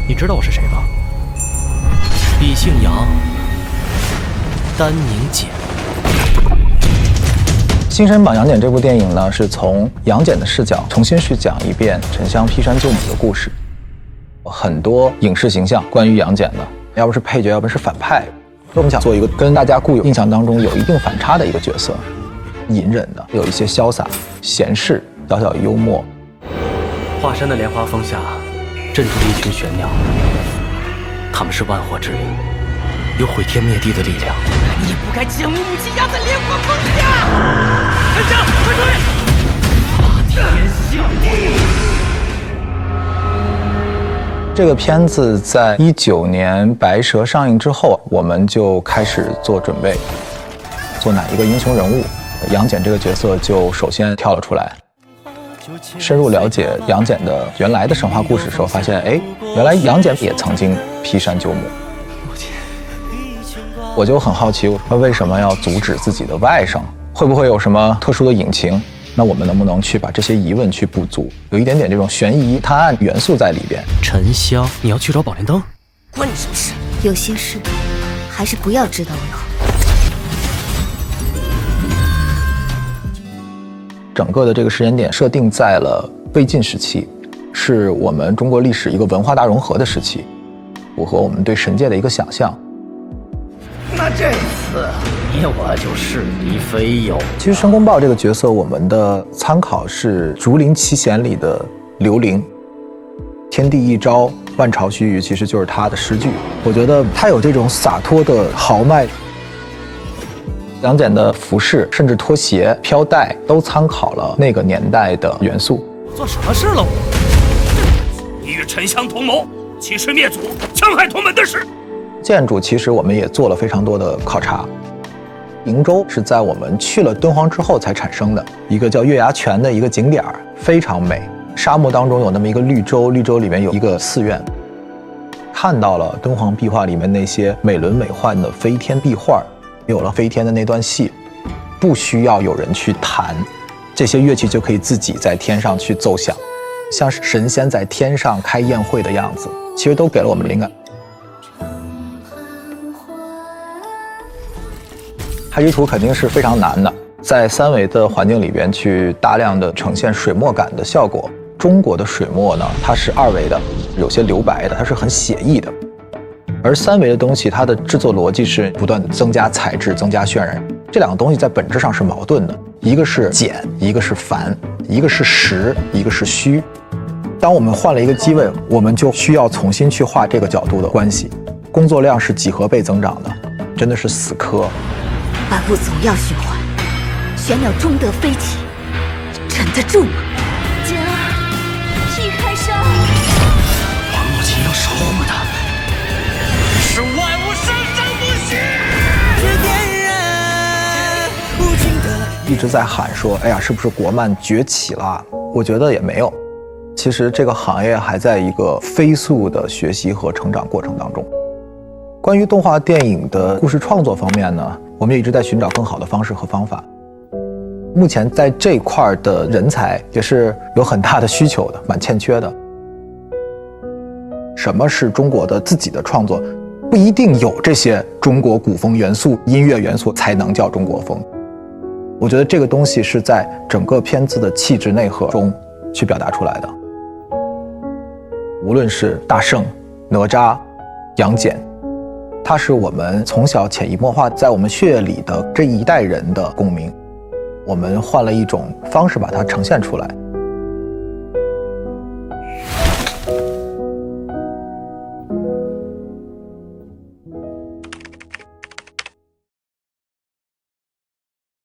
你知道我是谁吧？笔姓杨，丹宁简。《新生榜杨戬》这部电影呢，是从杨戬的视角重新去讲一遍沉香劈山救母的故事。很多影视形象关于杨戬的，要不是配角，要不是反派。我们想做一个跟大家固有印象当中有一定反差的一个角色，隐忍的，有一些潇洒、闲适、小小幽默。华山的莲花峰下，镇住了一群玄鸟，他们是万火之灵，有毁天灭地的力量。你不该将我母亲压在莲花峰下！沉香，快追！发天下地！这个片子在19年《白蛇》上映之后，我们就开始做准备，做哪一个英雄人物，杨戬这个角色就首先跳了出来。深入了解杨戬的原来的神话故事的时候，发现，哎，原来杨戬也曾经劈山救母。我就很好奇，他为什么要阻止自己的外甥？会不会有什么特殊的隐情？那我们能不能去把这些疑问去补足，有一点点这种悬疑探案元素在里边。沉香，你要去找宝莲灯？关你什么事？有些事还是不要知道为好。整个的这个时间点设定在了魏晋时期，是我们中国历史一个文化大融合的时期，符合我们对神界的一个想象。那这次我就势敌非友。其实申公豹这个角色，我们的参考是《竹林七贤》里的刘伶，天地一朝，万朝须臾，其实就是他的诗句。我觉得他有这种洒脱的豪迈。杨戬的服饰，甚至拖鞋、飘带，都参考了那个年代的元素。我做什么事了我？你与沉香同谋，欺师灭祖，戕害同门的事。建筑其实我们也做了非常多的考察。瀛洲是在我们去了敦煌之后才产生的一个叫月牙泉的一个景点，非常美。沙漠当中有那么一个绿洲，绿洲里面有一个寺院，看到了敦煌壁画里面那些美轮美奂的飞天壁画，有了飞天的那段戏，不需要有人去弹，这些乐器就可以自己在天上去奏响，像是神仙在天上开宴会的样子，其实都给了我们灵感。太极图肯定是非常难的，在3维的环境里边去大量的呈现水墨感的效果。中国的水墨呢，它是2维的，有些留白的，它是很写意的。而3维的东西，它的制作逻辑是不断的增加材质、增加渲染，这两个东西在本质上是矛盾的，一个是简，一个是繁，一个是实，一个是虚。当我们换了一个机位，我们就需要重新去画这个角度的关系，工作量是几何倍增长的，真的是死磕。万物总要循环，玄鸟终得飞起，沉得住吗？戬儿，劈开山！我母亲要守护的是万物生生不息。一直在喊说，哎呀，是不是国漫崛起了？我觉得也没有。其实这个行业还在一个飞速的学习和成长过程当中。关于动画电影的故事创作方面呢，我们也一直在寻找更好的方式和方法。目前在这块的人才也是有很大的需求的，蛮欠缺的。什么是中国的自己的创作？不一定有这些中国古风元素、音乐元素才能叫中国风。我觉得这个东西是在整个片子的气质内核中去表达出来的。无论是大圣、哪吒、杨戬，它是我们从小潜移默化在我们血液里的这一代人的共鸣。我们换了一种方式把它呈现出来。